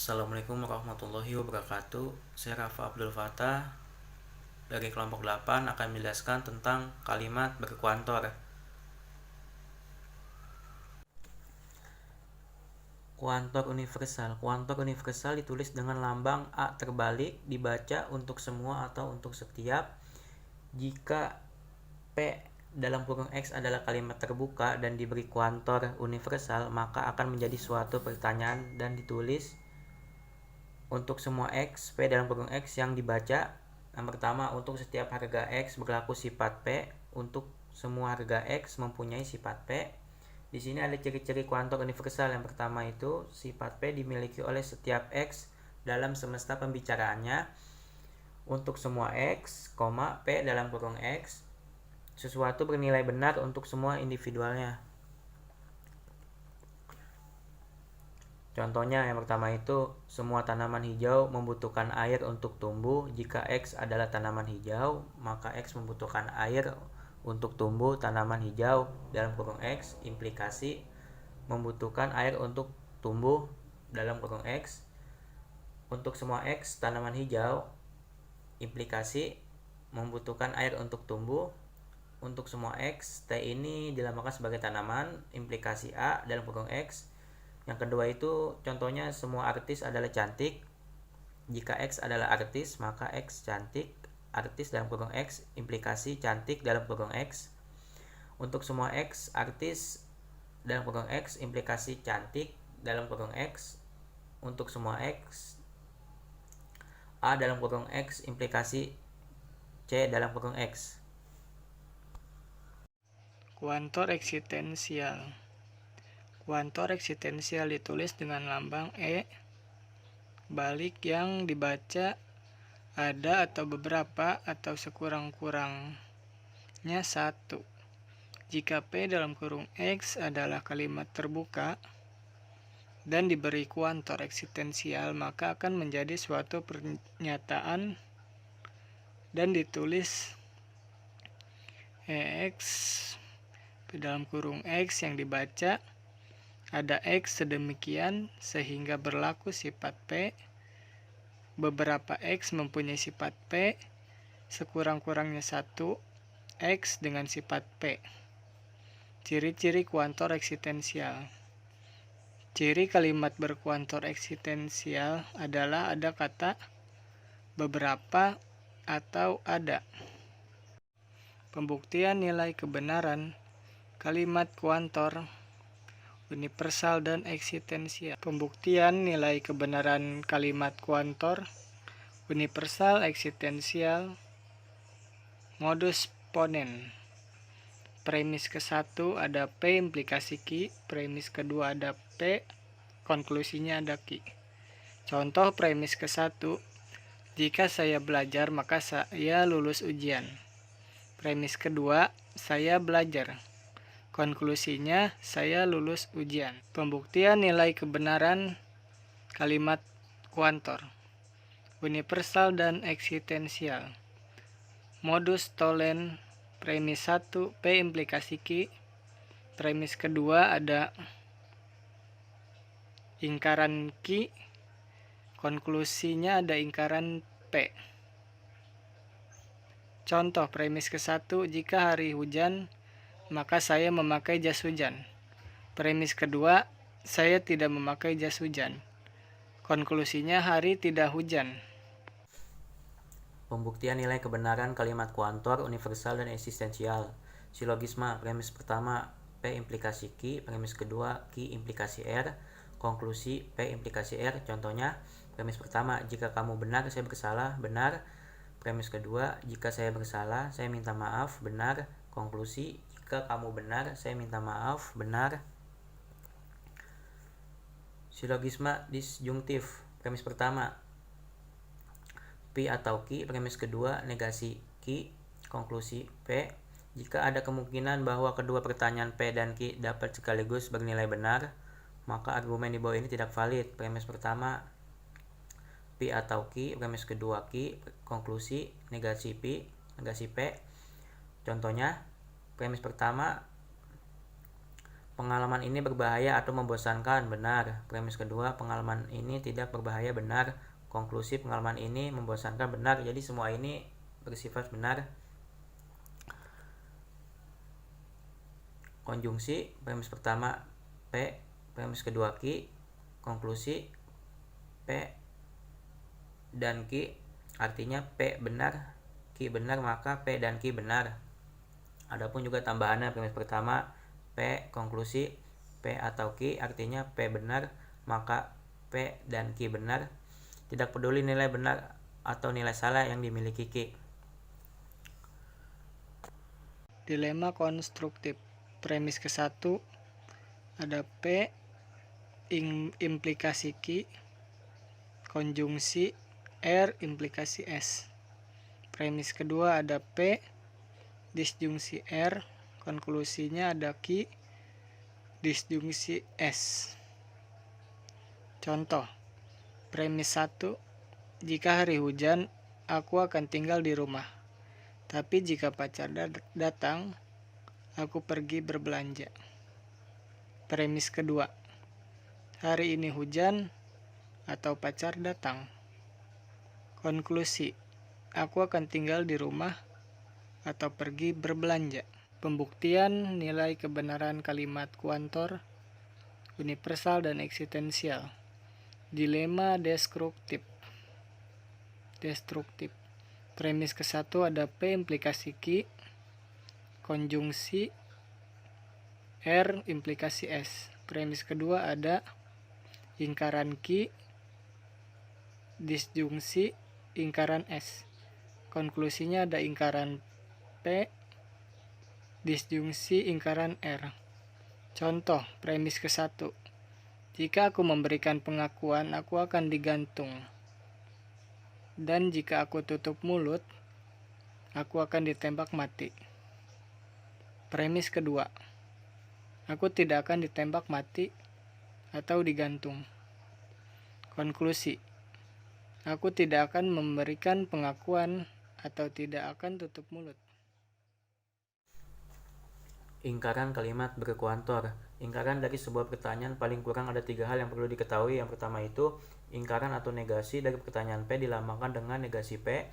Assalamualaikum warahmatullahi wabarakatuh. Saya Rafa Abdul Fattah dari kelompok 8 akan menjelaskan tentang kalimat berkuantor. Kuantor universal. Kuantor universal ditulis dengan lambang A terbalik, dibaca untuk semua atau untuk setiap. Jika P dalam kurung X adalah kalimat terbuka dan diberi kuantor universal, maka akan menjadi suatu pertanyaan dan ditulis untuk semua X, P dalam kurung X yang dibaca. Yang pertama, untuk setiap harga X berlaku sifat P, untuk semua harga X mempunyai sifat P. Di sini ada ciri-ciri kuantor universal. Yang pertama itu, sifat P dimiliki oleh setiap X dalam semesta pembicaraannya. Untuk semua X, P dalam kurung X, sesuatu bernilai benar untuk semua individualnya. Contohnya yang pertama itu, semua tanaman hijau membutuhkan air untuk tumbuh. Jika X adalah tanaman hijau, maka X membutuhkan air untuk tumbuh tanaman hijau dalam kurung X. Implikasi membutuhkan air untuk tumbuh dalam kurung X. Untuk semua X tanaman hijau, implikasi membutuhkan air untuk tumbuh. Untuk semua X, T ini dilambangkan sebagai tanaman. Implikasi A dalam kurung X. Yang kedua itu, contohnya semua artis adalah cantik. Jika X adalah artis, maka X cantik. Artis dalam kurung X, implikasi cantik dalam kurung X. Untuk semua X, artis dalam kurung X, implikasi cantik dalam kurung X. Untuk semua X, A dalam kurung X, implikasi C dalam kurung X. Kuantor eksistensial. Kuantor eksistensial ditulis dengan lambang E balik yang dibaca ada atau beberapa atau sekurang-kurangnya satu. Jika P dalam kurung X adalah kalimat terbuka dan diberi kuantor eksistensial, maka akan menjadi suatu pernyataan dan ditulis EX P dalam kurung X yang dibaca ada X sedemikian sehingga berlaku sifat P. Beberapa X mempunyai sifat P, sekurang-kurangnya satu X dengan sifat P. Ciri-ciri kuantor eksistensial. Ciri kalimat berkuantor eksistensial adalah ada kata beberapa atau ada. Pembuktian nilai kebenaran kalimat kuantor universal dan eksistensial. Pembuktian nilai kebenaran kalimat kuantor universal eksistensial. Modus ponen. Premis ke-1 ada P implikasi Q, premis kedua ada P, konklusinya ada Q. Contoh premis ke-1, jika saya belajar maka saya lulus ujian. Premis kedua, saya belajar. Konklusinya, saya lulus ujian. Pembuktian nilai kebenaran kalimat kuantor universal dan eksistensial. Modus tollens. Premis 1 P implikasi Q. Premis kedua ada ingkaran Q. Konklusinya ada ingkaran P. Contoh premis ke-1, jika hari hujan maka saya memakai jas hujan. Premis kedua, saya tidak memakai jas hujan. Konklusinya hari tidak hujan. Pembuktian nilai kebenaran kalimat kuantor universal dan eksistensial. Silogisma. Premis pertama P implikasi Q, premis kedua Q implikasi R, konklusi P implikasi R. Contohnya, premis pertama, jika kamu benar saya bersalah, benar. Premis kedua, jika saya bersalah saya minta maaf, benar. Konklusi, jika kamu benar saya minta maaf, benar. Silogisma disjungtif. Premis pertama P atau Q, premis kedua negasi Q, konklusi P. Jika ada kemungkinan bahwa kedua pertanyaan P dan Q dapat sekaligus bernilai benar, maka argumen di bawah ini tidak valid. Premis pertama P atau Q, premis kedua Q, konklusi negasi P, negasi P. Contohnya, premis pertama Pengalaman ini berbahaya atau membosankan, benar. Premis kedua, pengalaman ini tidak berbahaya, benar. Konklusi, pengalaman ini membosankan, benar. Jadi semua ini bersifat benar. Konjungsi, premis pertama P, premis kedua Q. Konklusi, P dan Q, artinya P benar, Q benar, maka P dan Q benar. Adapun juga tambahannya, premis pertama P, konklusi P atau Q, artinya P benar, maka P dan Q benar. Tidak peduli nilai benar atau nilai salah yang dimiliki Q. Dilema konstruktif. Premis ke-1 ada P implikasi Q, konjungsi R implikasi S. Premis kedua ada P disjungsi R, konklusinya ada Q disjungsi S. Contoh, premis 1, jika hari hujan, aku akan tinggal di rumah. Tapi jika pacar datang, aku pergi berbelanja. Premis kedua, hari ini hujan atau pacar datang. Konklusi, aku akan tinggal di rumah atau pergi berbelanja. Pembuktian nilai kebenaran kalimat kuantor, universal dan eksistensial. Dilema destruktif. Premis ke-1 ada P implikasi Q, konjungsi R implikasi S. Premis kedua ada ingkaran Q disjungsi ingkaran S. Konklusinya ada ingkaran P disjungsi ingkaran R. Contoh, premis ke-1. Jika aku memberikan pengakuan, aku akan digantung. Dan jika aku tutup mulut, aku akan ditembak mati. Premis kedua. Aku tidak akan ditembak mati atau digantung. Konklusi. Aku tidak akan memberikan pengakuan atau tidak akan tutup mulut. Ingkaran kalimat berkuantor. Ingkaran dari sebuah pertanyaan paling kurang ada 3 hal yang perlu diketahui. Yang pertama itu, ingkaran atau negasi dari pertanyaan P dilambangkan dengan negasi P.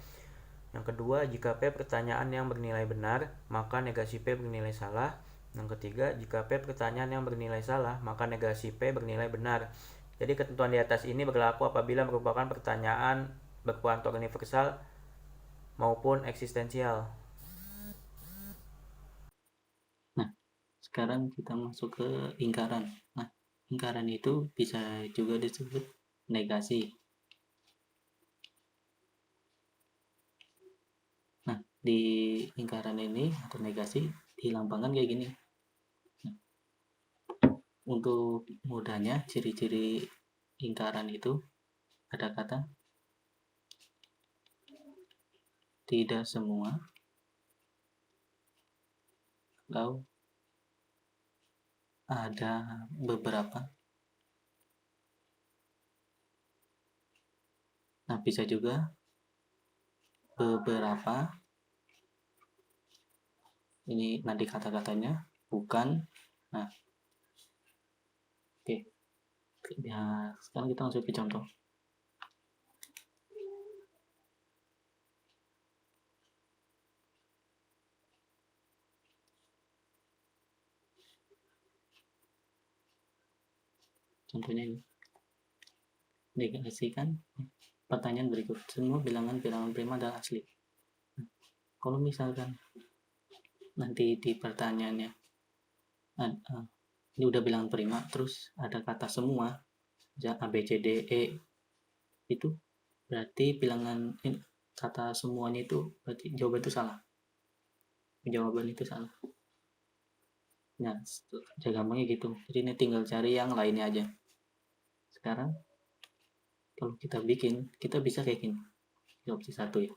Yang kedua, jika P pertanyaan yang bernilai benar, maka negasi P bernilai salah. Yang ketiga, jika P pertanyaan yang bernilai salah, maka negasi P bernilai benar. Jadi ketentuan di atas ini berlaku apabila merupakan pertanyaan berkuantor universal maupun eksistensial. Nah, sekarang kita masuk ke ingkaran. Nah, ingkaran itu bisa juga disebut negasi. Nah, di ingkaran ini atau negasi dilambangkan kayak gini. Nah, untuk mudahnya, ciri-ciri ingkaran itu ada kata tidak semua atau ada beberapa. Nah, bisa juga beberapa. Ini nanti kata-katanya bukan. Nah, oke. Ya, sekarang kita langsung ke contoh. Contohnya ini. Negasikan pertanyaan berikut. Semua bilangan-bilangan prima adalah asli. Kalau misalkan nanti di pertanyaannya ini udah bilangan prima, terus ada kata semua, A, B, C, D, E, itu berarti bilangan ini, kata semuanya itu berarti jawaban itu salah. Jawaban itu salah. Nah, gampangnya gitu. Jadi ini tinggal cari yang lainnya aja. Sekarang kalau kita bikin, kita bisa kayak gini. Di opsi 1 ya.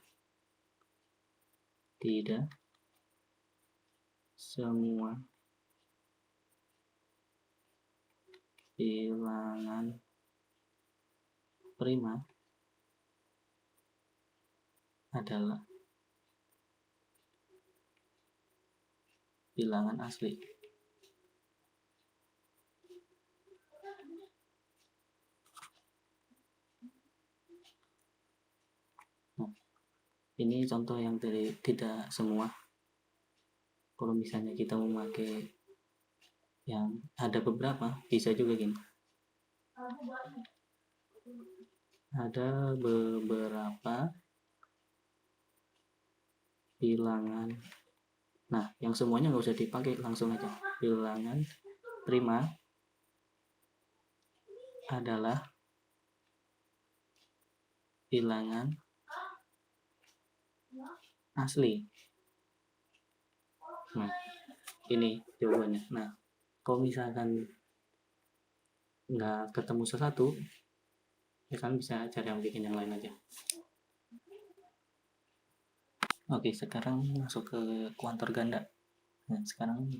Tidak semua bilangan prima adalah bilangan asli. Ini contoh yang dari tidak semua. Kalau misalnya kita memakai yang ada beberapa, bisa juga gini. Ada beberapa bilangan. Nah, yang semuanya nggak usah dipakai, langsung aja. Bilangan prima adalah bilangan asli. Nah, ini jawabannya. Nah, kalau misalkan nggak ketemu sesuatu, ya kan bisa cari yang bikin yang lain aja. Oke, sekarang masuk ke kuantor ganda. Nah, sekarang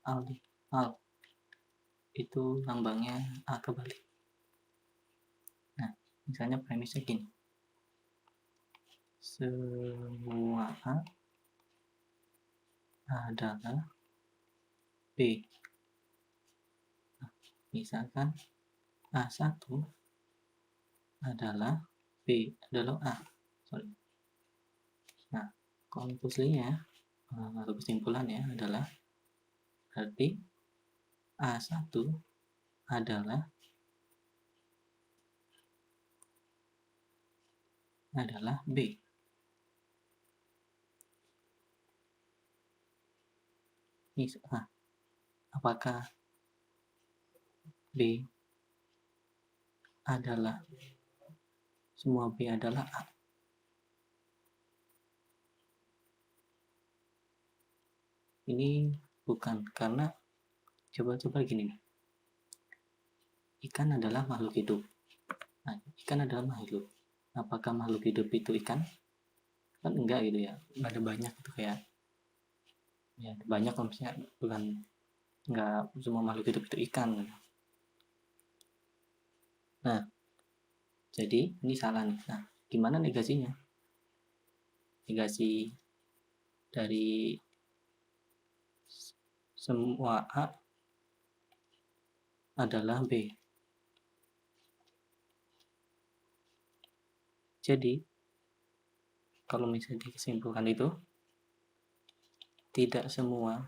al nih. Al itu lambangnya A kebalik. Nah, misalnya premisnya gini. Semua A adalah B. Nah, misalkan A1 adalah B adalah A. Sorry. Nah, konklusinya atau kesimpulannya adalah berarti A1 adalah B. Apakah B adalah semua B adalah A? Ini bukan, karena coba gini nih. Ikan adalah makhluk hidup. Nah, ikan adalah makhluk hidup. Apakah makhluk hidup itu ikan? Kan enggak gitu ya. Ada banyak itu kayak ya banyak kalau misalnya bukan enggak semua makhluk hidup itu ikan. Nah, jadi ini salah nih. Nah, gimana negasinya? Negasi dari semua A adalah B. Jadi, kalau misalnya disimpulkan itu, tidak semua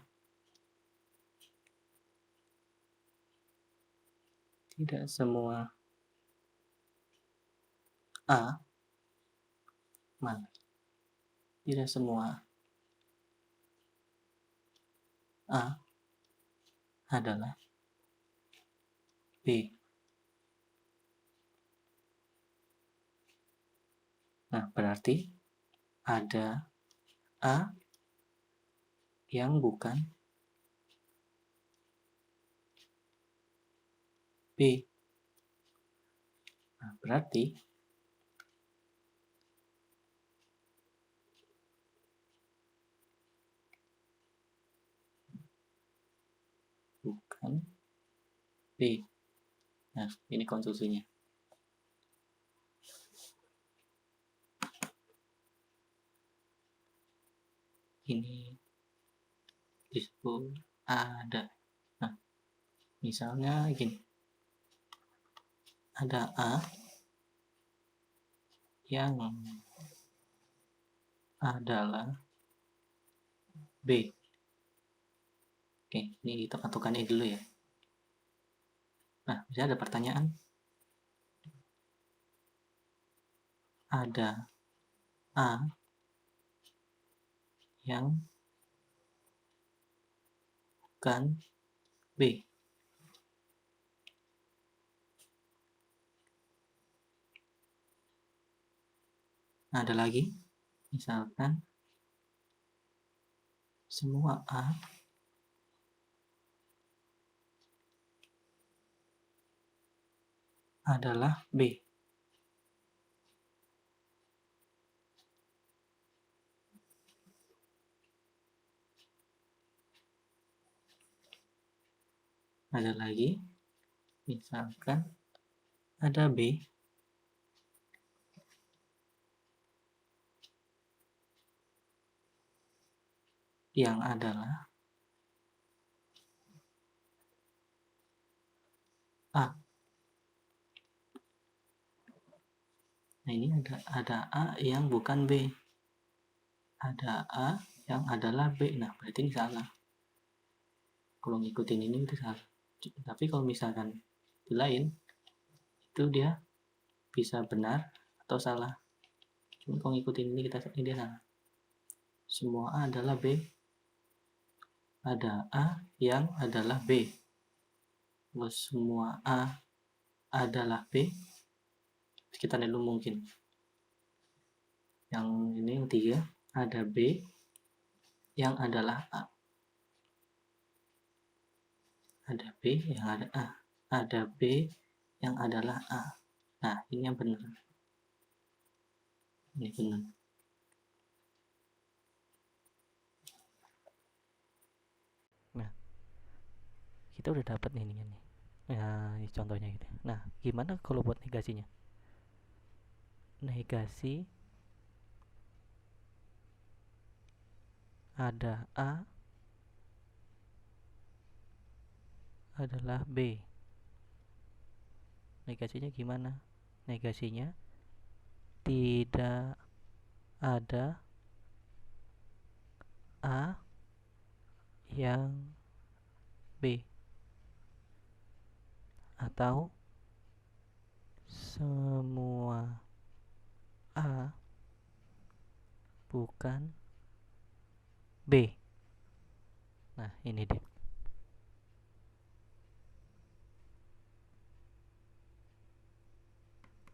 A mana? Tidak semua A adalah B. Nah, berarti ada A yang bukan B. Nah, berarti bukan B. Nah, ini konstruksinya. Ini disebut ada. Nah, misalnya gini. Ada A yang adalah B. Oke, ini tekan-tekannya dulu ya. Nah, misalnya ada pertanyaan. Ada A yang bukan B. Nah, ada lagi. Misalkan semua A adalah B. Ada lagi. Misalkan ada B yang adalah A. Nah, ini ada A yang bukan B. ada A yang adalah B. Nah, berarti ini salah. Kalau ngikutin ini itu salah. Tapi kalau misalkan di lain, itu dia bisa benar atau salah. Cuma kalau ngikutin ini dia salah. Semua A adalah B. Ada A yang adalah B. Kalau semua A adalah B, kita lihat dulu mungkin. Yang ini yang 3, ada B yang adalah A. Ada B yang ada A. Ada B yang adalah A. Nah, ini yang benar. Ini benar. Nah, kita udah dapat nih ini. Nah, ini contohnya gitu. Nah, gimana kalau buat negasinya? Negasi ada A adalah B. Negasinya gimana? Negasinya tidak ada A yang B, atau semua A bukan B. Nah, ini deh.